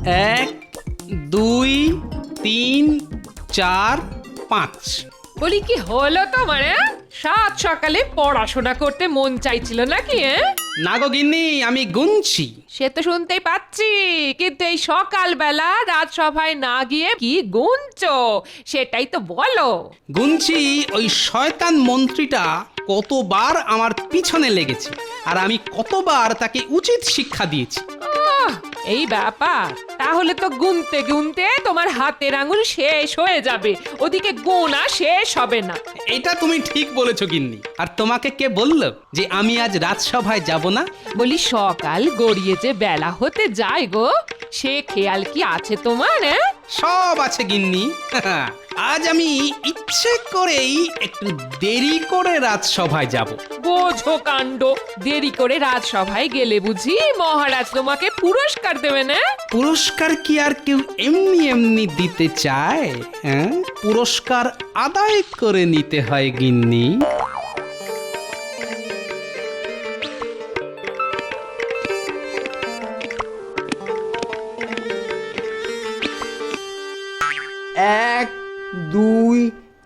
1 2 3 4 5। বলি কি হলো তোমার? সাত সকালে পড়াশোনা করতে মন চাইছিল নাকি? না গো গিন্নি, আমি গুনছি। সে তো শুনতেই পাচ্ছি, কিন্তু এই সকালবেলা রাজসভায় না গিয়ে কি গুনছো সেটাই তো বলো। গুনছি ওই শয়তান মন্ত্রীটা কতবার আমার পিছনে লেগেছে, আর আমি কতবার তাকে উচিত শিক্ষা দিয়েছি। এই ব্যাপার, তাহলে তো গুনতে গুনতে তোমার হাতের আঙুল শেষ হয়ে যাবে, ওদিকে গোনা শেষ হবে না। এটা তুমি ঠিক বলেছো গিন্নি। আর তোমাকে কে বললো যে আমি আজ রাজসভায় যাব না? বলি সকাল গড়িয়ে যে বেলা হতে যায় গো, সে খেয়াল কি আছে তোমার? সব আছে গিন্নি। আজ আমি ইচ্ছে করেই একটু দেরি করে রাজসভায় যাব। বোঝো কাণ্ড, দেরি করে রাজসভায় গেলে বুঝি মহারাজ তোমাকে পুরস্কার দেবে না? পুরস্কার কি আর কেউ এমনি এমনি দিতে চায়? হ্যাঁ, পুরস্কার আদায় করে নিতে হয় গিন্নি। এক, দুই,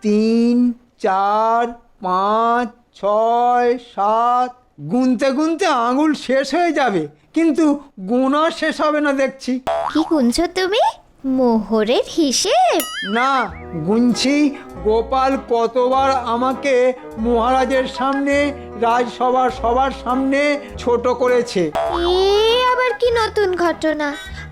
তিন, চার, পাঁচ, ছয়, সাত। গুনতে গুনতে আঙুল শেষ হয়ে যাবে, কিন্তু গোনা শেষ হবে না দেখছি। কি গুনছো তুমি? মোহরের হিসেব? না, গুনছি গোপাল কতবার আমাকে মহারাজের সামনে, রাজসভার সবার সামনে ছোট করেছে। আবার কি নতুন ঘটনা?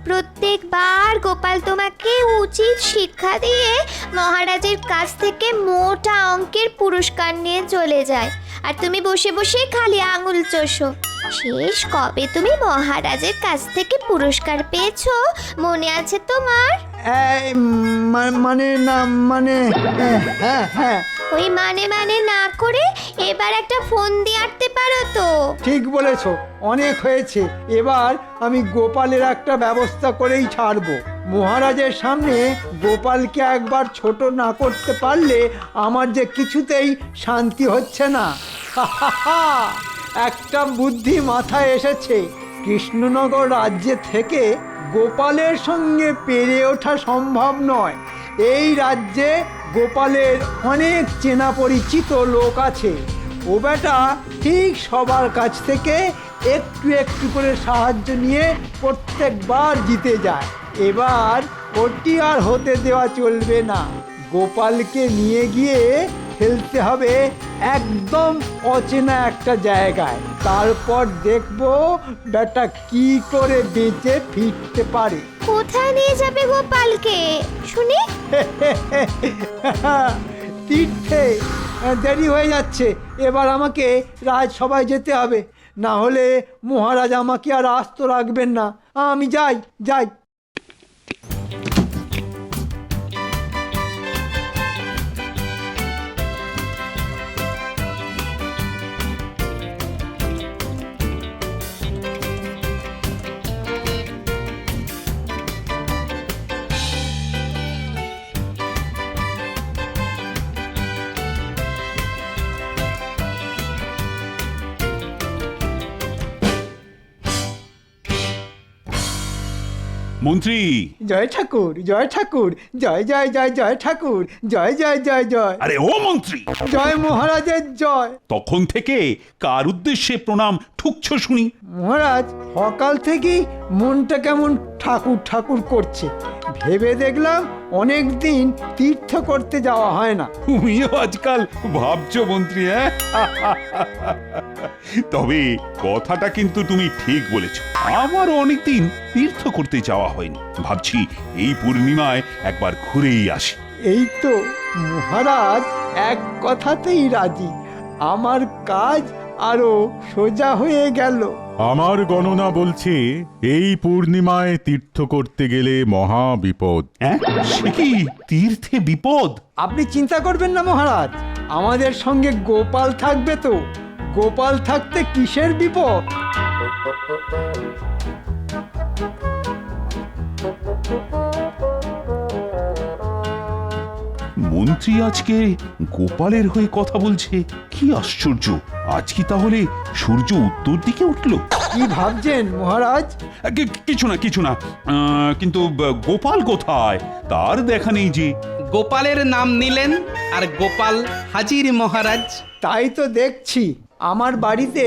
প্রত্যেকবার গোপাল তোমাকে উচিত শিক্ষা দিয়ে মহারাজের কাছ থেকে মোটা অঙ্কের পুরস্কার নিয়ে চলে যায়, আর তুমি বসে বসে খালি আঙুল চষো। শেষ কবে তুমি মহারাজের কাছ থেকে পুরস্কার পেয়েছো মনে আছে তোমার? মানে না, মানে হ্যাঁ হ্যাঁ। ওই মানে না করে এবার একটা ফোন দিয়ে আনতে পারো তো। ঠিক বলেছো, অনেক হয়েছে। এবার আমি গোপালের একটা ব্যবস্থা করেই ছাড়বো। মহারাজের সামনে গোপালকে একবার ছোট না করতে পারলে আমার যে কিছুতেই শান্তি হচ্ছে না। একটা বুদ্ধি মাথায় এসেছে। কৃষ্ণনগর রাজ্যে থেকে গোপালের সঙ্গে পেরে ওঠা সম্ভব নয়। এই রাজ্যে গোপালের অনেক চেনা পরিচিত লোক আছে। ও বেটা ঠিক সবার কাছ থেকে একটু একটু করে সাহায্য নিয়ে প্রত্যেকবার জিতে যায়। এবার ওটি আর হতে দেওয়া চলবে না। গোপালকে নিয়ে গিয়ে ফেলতে হবে একদম অচেনা একটা জায়গায়। তারপর দেখবো বেটা কি করে বেঁচে ফিরতে পারে। কোথায় নিয়ে যাবে গোপালকে শুনি? তীর্থে। দেরি হয়ে যাচ্ছে, এবার আমাকে রাজসভায় যেতে হবে, না হলে মহারাজ আমাকে আর আস্ত রাখবেন না। আমি যাই যাই। মন্ত্রী, জয় ঠাকুর, জয় ঠাকুর, জয় জয় জয় জয় ঠাকুর, জয় জয় জয় জয়। আরে ও মন্ত্রী, জয় মহারাজের জয়। তখন থেকে কার উদ্দেশ্যে প্রণাম ঠুকছো শুনি? মহারাজ, সকাল থেকেই মনটা কেমন ঠাকুর ঠাকুর করছে। ভেবে দেখলাম অনেক দিন তীর্থ করতে যাওয়া হয় না। তুমিও আজকাল ভাবছো মন্ত্রী, হ্যাঁ? তবে কথাটা কিন্তু তুমি ঠিক বলেছো। আমারও অনেকদিন তীর্থ করতে যাওয়া হয়নি। ভাবছি এই পূর্ণিমায় একবার ঘুরেই আসি। এই তো মহারাজ এক কথাতেই রাজি। আমার কাজ আরো সোজা হয়ে গেল। আমার গণনা বলছে এই পূর্ণিমায় তীর্থ করতে গেলে মহা বিপদ। হ্যাঁ, সে কি তীর্থে বিপদ? আপনি চিন্তা করবেন না মহারাজ, আমাদের সঙ্গে গোপাল থাকবে তো। গোপাল থাকতে কিসের বিপদ? মন্ত্রী আজকে গোপালের হয়ে কথা বলছে, কি আশ্চর্য। আজ কি তাহলে সূর্য উত্তর দিকে উঠল? কি ভাবছেন মহারাজ? কিছু না কিন্তু গোপাল কোথায় তার দেখা নেই যে। গোপালের নাম নিলেন আর গোপাল হাজির মহারাজ। তাই তো দেখছি। আমার বাড়িতে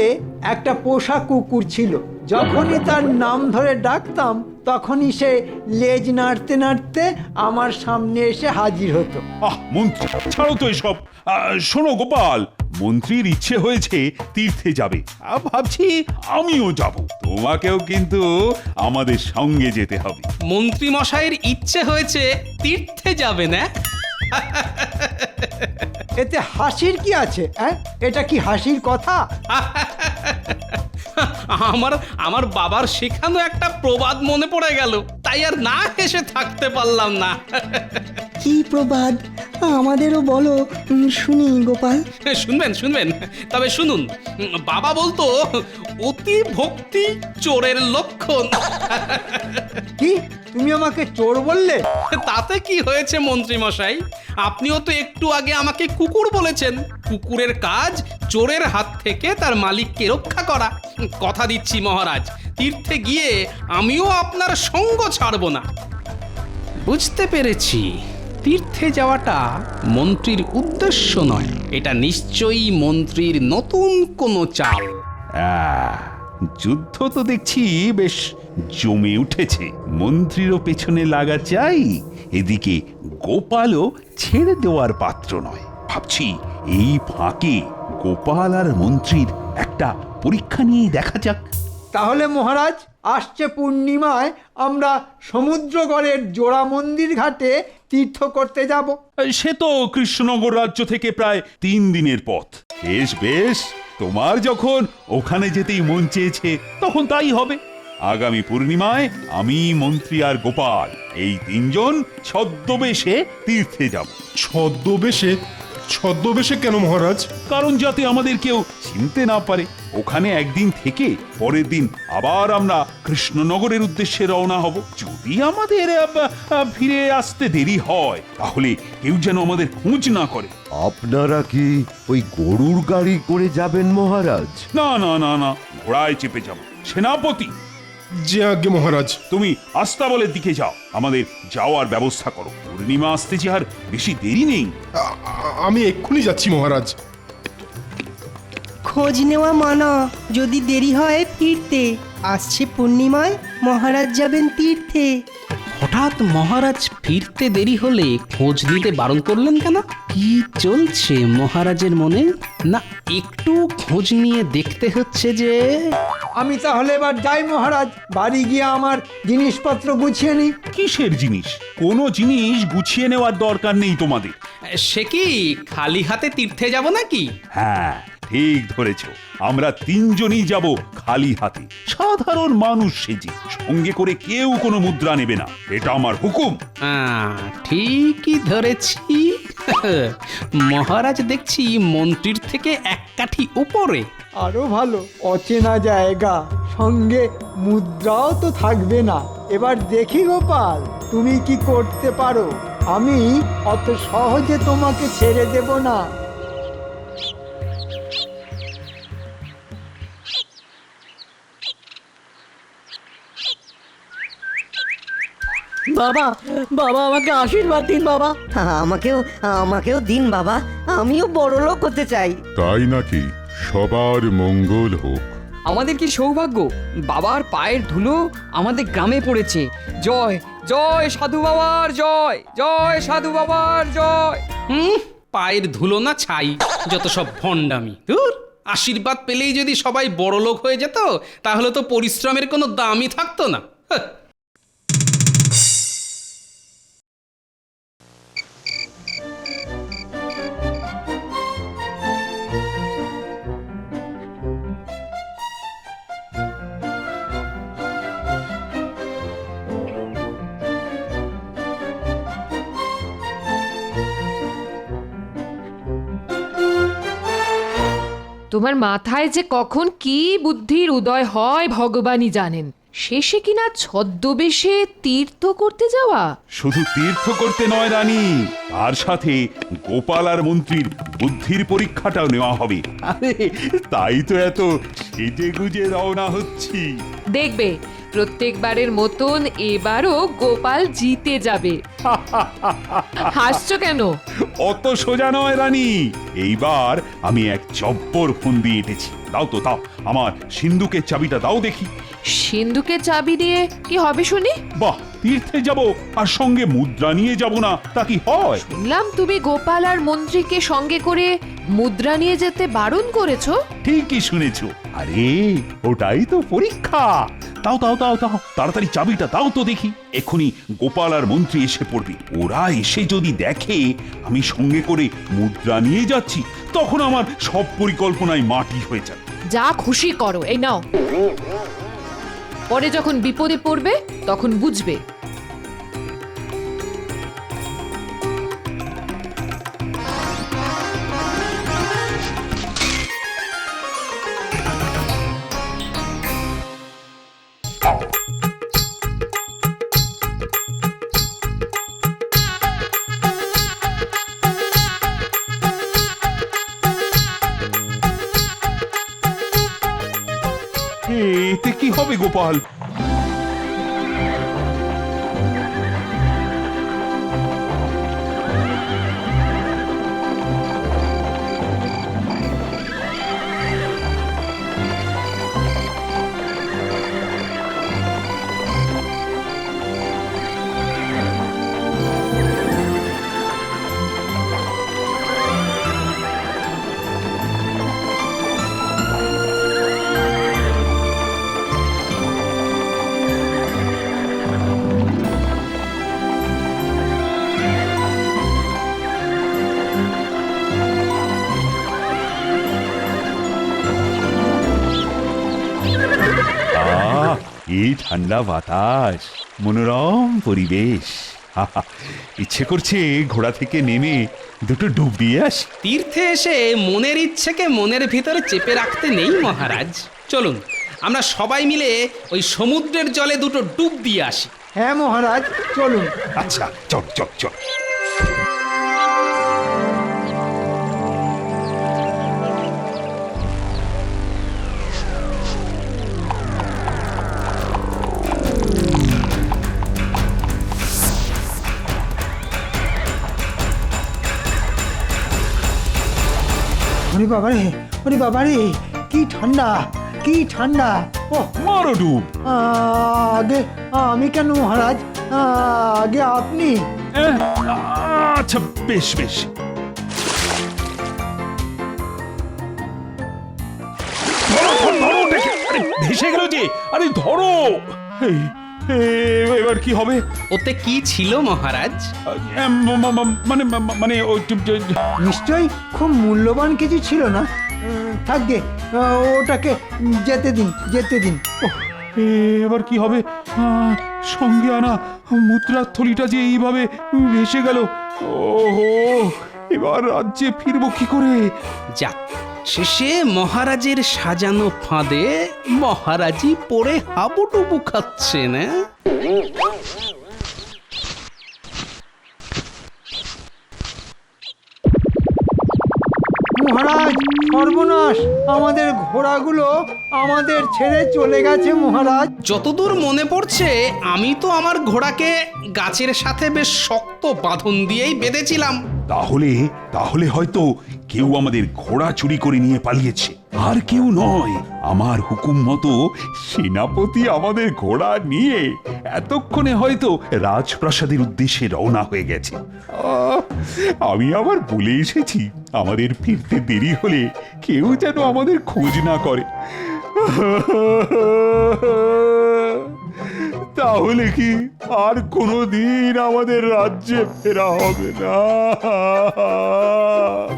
একটা পোষা কুকুর ছিল, যখনই তার নাম ধরে ডাকতাম তখনই সে লেজ নাড়তে নাড়তে আমার সামনে এসে হাজির হতো। মন্ত্রী ছাড়ো তো এসব। শোনো গোপাল, মন্ত্রীর ইচ্ছে হয়েছে তীর্থে যাবে। ভাবছি আমিও যাব, তোমাকেও কিন্তু আমাদের সঙ্গে যেতে হবে। মন্ত্রী মশাইয়ের ইচ্ছে হয়েছে তীর্থে যাবে না? এতে হাসির কি আছে? এটা কি হাসির কথা? আমার বাবার শেখানো একটা প্রবাদ মনে পড়ে গেল, তাই আর না হেসে থাকতে পারলাম না। কি প্রবাদ আমাদেরও বলো, শুনি গোপাল। শুনবেন, তবে শুনুন। বাবা বলতো, অতি ভক্তি চোরের লক্ষণ। কি তুমি আমাকে চোর বললে? তাতে কি হয়েছে মন্ত্রী মশাই? আপনিও তো একটু আগে আমাকে কুকুর বলেছেন। কুকুরের কাজ চোরের হাত থেকে তার মালিককে রক্ষা করা। কথা দিচ্ছি মহারাজ, তীর্থে গিয়ে আমিও আপনার সঙ্গ ছাড়ব না। বুঝতে পেরেছি, তীর্থে যাওয়াটা মন্ত্রীর উদ্দেশ্য নয়। এটা নিশ্চয়ই মন্ত্রীর নতুন কোনো চাল। যুদ্ধ তো দেখছি বেশ জমে উঠেছে। মন্ত্রীরও পেছনে লাগা চাই, এদিকে গোপালও ছেড়ে দেওয়ার পাত্র নয়। ভাবছি এই ফাঁকে গোপাল আর মন্ত্রীর একটা পরীক্ষা নিয়ে দেখা যাক। তাহলে মহারাজ, আসছে পূর্ণিমায় আমরা সমুদ্রগড়ের জোড়া মন্দির ঘাটে তীর্থ করতে যাব। সে তো কৃষ্ণনগর রাজ্য থেকে প্রায় 3 দিনের পথ। বেশ, তোমার যখন ওখানে যেতেই মন চেয়েছে তখন তাই হবে। আগামী পূর্ণিমায় আমি, মন্ত্রী আর গোপাল এই 3 জন ছদ্মবেশে তীর্থে যাব। ছদ্মবেশে কেন মহারাজ? কারণ যাতে আমাদের কেউ চিনতে না পারে। ওখানে একদিন থেকে পরের দিন আবার আমরা কৃষ্ণনগরের উদ্দেশ্যে রওনা হব। যদি আমাদের ফিরে আসতে দেরি হয় তাহলে কেউ যেন আমাদের খোঁজ না করে। আপনারা কি ওই গরুর গাড়ি করে যাবেন মহারাজ? না, ঘোড়ায় চেপে যাব। সেনাপতি, যে আজ্ঞে মহারাজ। তুমি আস্তাবলের দিকে যাও, আমাদের যাওয়ার ব্যবস্থা করো। পূর্ণিমা আসতে যে আর বেশি দেরি নেই। আমি এক্ষুনি যাচ্ছি মহারাজ। খোঁজ নেওয়া মানা, যদি দেরি হয় ফিরতে। আসছে পূর্ণিমায় মহারাজ যাবেন তীর্থে। হঠাৎ মহারাজ ফিরতে দেরি হলে খোঁজ নিতে বারণ করলেন কেন? কি চলছে মহারাজের মনে? না একটু খোঁজ নিয়ে দেখতে হচ্ছে যে। আমি তাহলে এবার যাই মহারাজ, বাড়ি গিয়ে আমার জিনিসপত্র গুছিয়ে নিই। কিসের জিনিস? কোনো জিনিস গুছিয়ে নেওয়ার দরকার নেই তোমাদের। সে কি খালি হাতে তীর্থে যাব নাকি? হ্যাঁ, ঠিক ধরেছ। আমরা 3 জনই যাব খালি হাতে, সাধারণ মানুষ সেজে। সঙ্গে করে কেউ কোনো মুদ্রা নেবে না, এটা আমার হুকুম। ঠিকই ধরেছি। মহারাজ দেখছি মন্ত্রীর থেকে 1 কাঠি উপরে। আরো ভালো, অচেনা জায়গা, সঙ্গে মুদ্রাও তো থাকবে না। এবার দেখি গোপাল, তুমি কি করতে পারো। আমি অত সহজে তোমাকে ছেড়ে দেব না। বাবা, আমাকে আশীর্বাদ দিন বাবা। আমাকেও দিন বাবা, আমিও বড় লোক হতে চাই। তাই নাকি? সবার মঙ্গল হোক। আমাদের কি সৌভাগ্য, বাবার পায়ের ধুলো আমাদের গ্রামে পড়েছে। জয় জয় সাধু বাবার জয়, জয় সাধু বাবার জয়। পায়ের ধুলো না ছাই, যত সব ভণ্ডামি। ধুর, আশীর্বাদ পেলেই যদি সবাই বড় লোক হয়ে যেত তাহলে তো পরিশ্রমের কোনো দামই থাকতো না। তোমার মাথায় যে কখন কি বুদ্ধির উদয় হয় ভগবানই জানেন। শেষে কিনা ছদ্মবেশে তীর্থ করতে যাওয়া। শুধু তীর্থ করতে নয় রানী, তার সাথে গোপাল আর মন্ত্রীর বুদ্ধির পরীক্ষাটাও নেওয়া হবে। আরে তাই তো এত সেজে গুজে রওনা হচ্ছি। দেখবে প্রত্যেকবারের মতন এবারও গোপাল জিতে যাবে। হাসছো কেন? অত সোজা নয় রানী, এইবার আমি এক জব্বর ফোন দিয়ে এঁটেছি। দাও তো দাও, আমার সিন্ধুকের চাবিটা দাও দেখি। সিন্ধুকের চাবি দিয়ে কি হবে শুনি? বাহ, তীর্থে যাব আর সঙ্গে মুদ্রা নিয়ে যাব না, তা কি হয়? শুনলাম তুমি গোপাল আর মন্ত্রীকে সঙ্গে করে মুদ্রা নিয়ে যেতে বারণ করেছো। ঠিকই শুনেছো। আরে ওটাই তো পরীক্ষা। দাও দাও দাও দাও, তাড়াতাড়ি চাবিটা দাও তো দেখি। এক্ষুনি গোপাল আর মন্ত্রী এসে পড়বে। ওরা এসে যদি দেখে আমি সঙ্গে করে মুদ্রা নিয়ে যাচ্ছি, তখন আমার সব পরিকল্পনায় মাটি হয়ে যাবে। যা খুশি করো, এই নাও। পরে যখন বিপদে পড়বে তখন বুঝবে। এতে কি হবে গোপাল? এই ঠান্ডা বাতাস, মনোরম পরিবেশ। ইচ্ছে করছে ঘোড়া থেকে নেমে দুটো ডুব দিয়ে আসি। তীর্থে এসে মনের ইচ্ছেকে মনের ভিতরে চেপে রাখতে নেই মহারাজ। চলুন আমরা সবাই মিলে ওই সমুদ্রের জলে দুটো ডুব দিয়ে আসি। হ্যাঁ মহারাজ, চলুন। আচ্ছা চল চল চল। ওরে বাবারে, ওরে বাবারে, কি ঠান্ডা, কি ঠান্ডা। ও মারো ডুব। আগে আমি কেন মহারাজ? আগে আপনি। আচ্ছা বেশ বেশ। ভেসে গেল যে, আরে ধরো। এবার কি হবে? ওতে কি ছিল মহারাজ? মানে মানে নিশ্চয়ই খুব মূল্যবান কিছু ছিল না। থাকবে, ওটাকে যেতে দিন, যেতে দিন। এবার কি হবে? সঙ্গে আনা মুদ্রার থলিটা যে এইভাবে ভেসে গেল। ওহো, এবার রাজ্যে ফিরবো কি করে? যাক, শেষে মহারাজের সাজানো ফাঁদে মহারাজই পড়ে হাবুডুবু খাচ্ছেন। মহারাজ, সর্বনাশ, আমাদের ঘোড়াগুলো আমাদের ছেড়ে চলে গেছে মহারাজ। যতদূর মনে পড়ছে আমি তো আমার ঘোড়াকে গাছের সাথে বেশ শক্ত বাঁধন দিয়েই বেঁধেছিলাম। তাহলে তাহলে হয়তো কেউ আমাদের ঘোড়া চুরি করে নিয়ে পালিয়েছে। আর কেউ নয়, আমার হুকুম মতো সেনাপতি আমাদের ঘোড়া নিয়ে এতক্ষণে হয়তো রাজপ্রাসাদের উদ্দেশ্যে রওনা হয়ে গেছে। আমি আবার বলে এসেছি, আমাদের ফিরতে দেরি হলে কেউ যেন আমাদের খোঁজ না করে। তাহলে কি আর কোনোদিন আমাদের রাজ্যে ফেরা হবে না?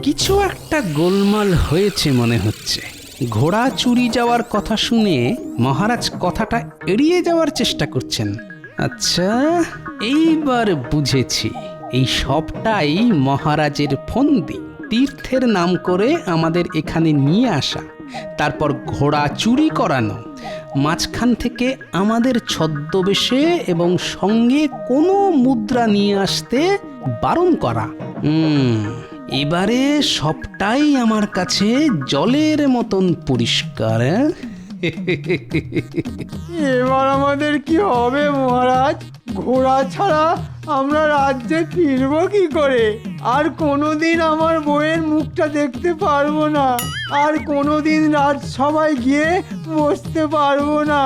কিছু একটা গোলমাল হয়েছে মনে হচ্ছে। ঘোড়া চুরি যাওয়ার কথা শুনে মহারাজ কথাটা এড়িয়ে যাওয়ার চেষ্টা করছেন। আচ্ছা, এইবার বুঝেছি, এই সবটাই মহারাজের ফন্দি। তীর্থের নাম করে আমাদের এখানে নিয়ে আসা, তারপর ঘোড়া চুরি করানো, মাঝখান থেকে আমাদের ছদ্মবেশে এবং সঙ্গে কোনো মুদ্রা নিয়ে আসতে বারণ করা। এবারে সবটাই আমার কাছে জলের মতন পরিষ্কার। এবার আমাদের কি হবে মহারাজ? ঘোড়া ছাড়া আমরা রাজ্যে ফিরবো কি করে? আর কোনোদিন আমার বউয়ের মুখটা দেখতে পারবো না, আর কোনোদিন রাজসভায় গিয়ে বসতে পারবো না।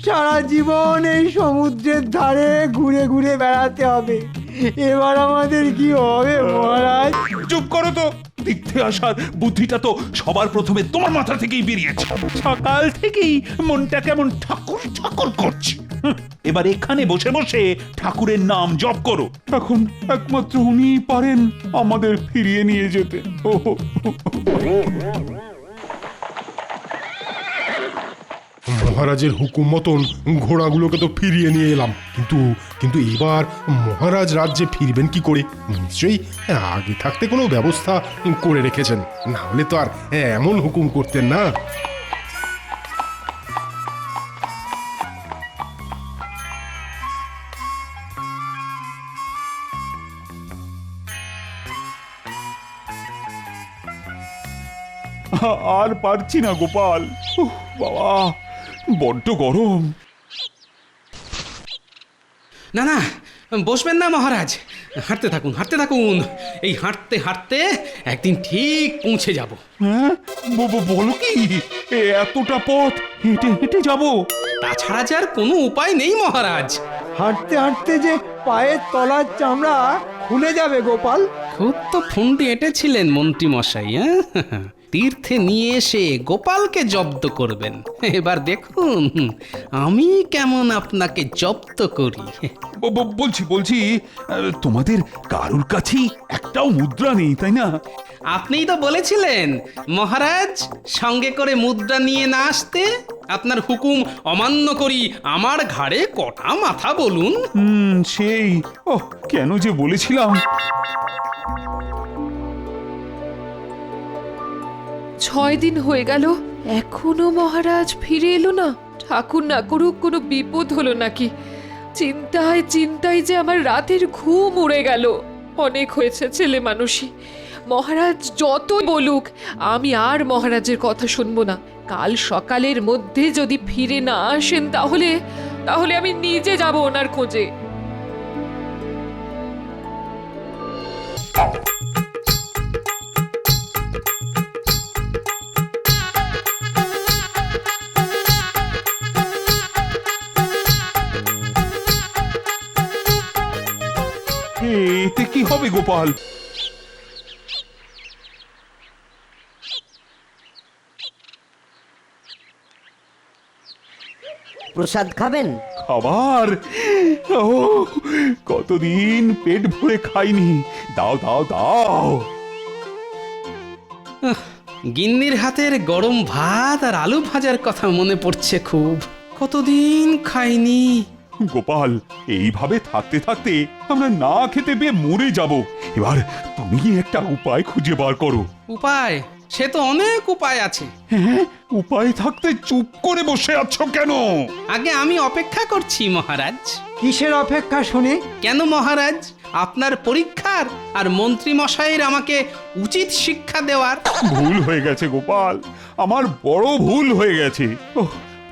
সারা জীবন এই সমুদ্রের ধারে ঘুরে ঘুরে বেড়াতে হবে। এবার আমাদের কি হবে মহারাজ? চুপ করো তো। তীর্থে আসার বুদ্ধিটা তো সবার প্রথমে তোমার মাথা থেকেই বেরিয়েছে। সকাল থেকেই মনটা কেমন ঠাকুর ঠাকুর করছে। এবার এখানে বসে বসে ঠাকুরের নাম জপ করো। এখন একমাত্র উনিই পারেন আমাদের ফিরিয়ে নিয়ে যেতে। মহারাজের হুকুম মতন ঘোড়াগুলোকে তো ফিরিয়ে নিয়ে এলাম, কিন্তু কিন্তু এবার মহারাজ রাজ্যে ফিরবেন কি করে? নিশ্চয়ই আগে থাকতে কোনো ব্যবস্থা করে রেখেছেন, না হলে তো আর এমন হুকুম করতেন না। আর পারছি না গোপাল। বাবা, বড্ড গরম। না না, বসবেন না মহারাজ, হাঁটতে থাকুন হাঁটতে থাকুন। এই হাঁটতে হাঁটতে একদিন ঠিক পৌঁছে যাব। হ্যাঁ, বলো কি? এতটা পথ হেঁটে হেঁটে যাবো? তাছাড়া যে আর কোনো উপায় নেই মহারাজ। হাঁটতে হাঁটতে যে পায়ের তলার চামড়া খুলে যাবে গোপাল। খুব তো ফন্ডি এঁটেছিলেন মন্ত্রী মশাই। তীর্থে নিয়ে এসে গোপালকে জব্দ করবেন। এবার দেখুন আমি কেমন আপনাকে জব্দ করি। বলছি তোমাদের কারুর কাছেই একটাও মুদ্রা নেই, তাই না? আপনিই তো বলেছিলেন মহারাজ সঙ্গে করে মুদ্রা নিয়ে না আসতে। আপনার হুকুম অমান্য করি আমার ঘাড়ে কটা মাথা বলুন। সেই কেন যে বলেছিলাম। 6 দিন হয়ে গেল, এখনো মহারাজ ফিরে এলো না। ঠাকুর না করুক কোনো বিপদ হলো নাকি। চিন্তায় চিন্তায় যে আমার রাতের ঘুম উড়ে গেল। অনেক হয়েছে ছেলে মানুষই। মহারাজ যত বলুক আমি আর মহারাজের কথা শুনবো না। কাল সকালের মধ্যে যদি ফিরে না আসেন তাহলে আমি নিজে যাব ওনার খোঁজে। এতে কি হবে গোপাল? প্রসাদ খাবেন? খাবার? কতদিন পেট ভরে খাইনি। দাও দাও দাও। গিন্নির হাতের গরম ভাত আর আলু ভাজার কথা মনে পড়ছে খুব। কতদিন খাইনি। গোপাল, এইভাবে থাকতে থাকতে আমরা না খেতে পেয়ে মরে যাব। এবার তুমি একটা উপায় খুঁজে বার করো। উপায়? সে তো অনেক উপায় আছে। হ্যাঁ, উপায় থাকতে চুপ করে বসে আছো কেন? আগে আমি অপেক্ষা করছি মহারাজ। কিসের অপেক্ষা শুনি? কেন মহারাজ? আপনার পরীক্ষার আর মন্ত্রী মশাইয়ের আমাকে উচিত শিক্ষা দেওয়ার। ভুল হয়ে গেছে গোপাল, আমার বড় ভুল হয়ে গেছে।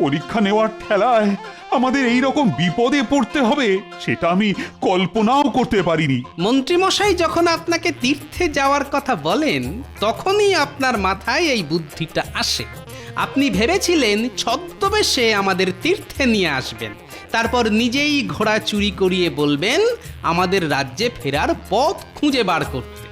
পরীক্ষা নেওয়ার ঠেলায় আমাদের এই রকম বিপদে পড়তে হবে সেটা আমি কল্পনাও করতে পারিনি। মন্ত্রী মশাই যখন আপনাকে তীর্থে যাওয়ার কথা বলেন তখনই আপনার মাথায় এই বুদ্ধিটা আসে। আপনি ভেবেছিলেন ছদ্মবেশে আমাদের তীর্থে নিয়ে আসবেন, তারপর নিজেই ঘোড়া চুরি করিয়ে বলবেন আমাদের রাজ্যে ফেরার পথ খুঁজে বার করতে।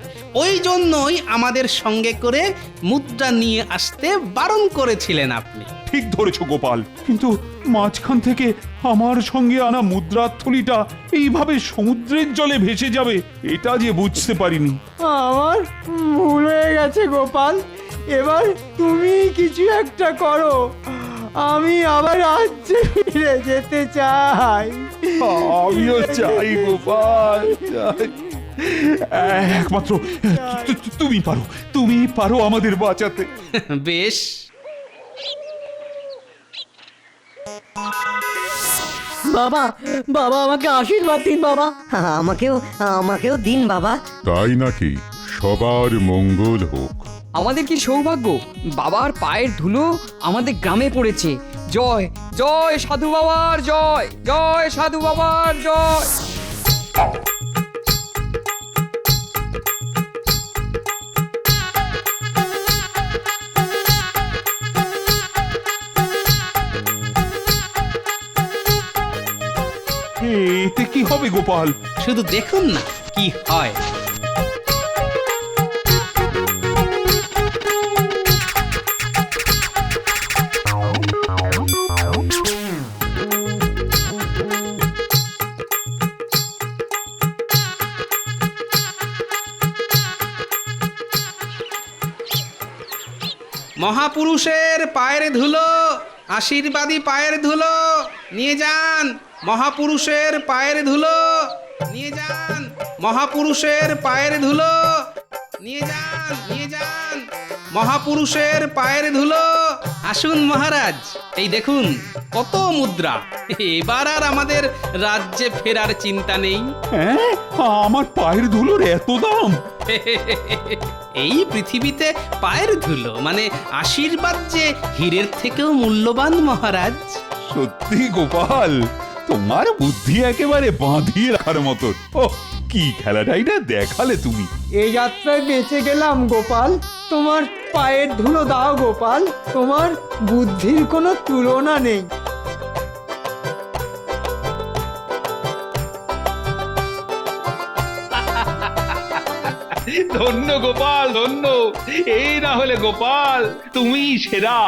ওই জন্যই আমাদের সঙ্গে করে মুদ্রা নিয়ে আসতে বারণ করেছিলেন আপনি। ঠিক ধরেছো গোপাল, কিন্তু মাঝখান থেকে আমার সঙ্গে আনা মুদ্রার থলিটা এইভাবে সমুদ্রের জলে ভেসে যাবে এটা যে বুঝতে পারিনি। আমার ভুল হয়ে গেছে গোপাল। এবার তুমি কিছু একটা করো। আমি আবার রাজ্যে ফিরে যেতে চাই। আমিও চাই গোপাল, চাই। একমাত্র তুমি পারো আমাদের বাঁচাতে। বেশ, বাবা, বাবা আমাকে আশীর্বাদ দিন বাবা। আমাকেও দিন বাবা। তাই নাকি? সবার মঙ্গল হোক। আমাদের কি সৌভাগ্য বাবার পায়ের ধুলো আমাদের গ্রামে পড়েছে। জয় জয় সাধু বাবার জয়, জয় সাধু বাবার জয়। এতে কি হবে গোপাল? শুধু দেখুন না কি হয়। মহাপুরুষের পায়ের ধুলো, আশীর্বাদী পায়ের ধুলো নিয়ে যান। মহাপুরুষের পায়ের ধুলো নিয়ে যান। মহাপুরুষের পায়ের ধুলো নিয়ে যান, নিয়ে যান। মহাপুরুষের পায়ের ধুলো। আসুন মহারাজ, এই দেখুন কত মুদ্রা। এবার আর আমাদের রাজ্যে ফেরার চিন্তা নেই। হ্যাঁ, আমার পায়ের ধুলোর এত দাম? এই পৃথিবীতে পায়ের ধুলো মানে আশীর্বাদ যে হীরের থেকেও মূল্যবান মহারাজ। সত্যি গোপাল, তোমার বুদ্ধি একেবারে বাঁধিয়ে রাখার মতো। ও কি খেলাটাই না দেখালে তুমি। এই যাত্রায় বেঁচে গেলাম গোপাল, তোমার পায়ের ধুলো দাও গোপাল, তোমার বুদ্ধির কোনো তুলনা নেই। ধন্য গোপাল, ধন্য। এই না হলে গোপাল, তুমি সেরা।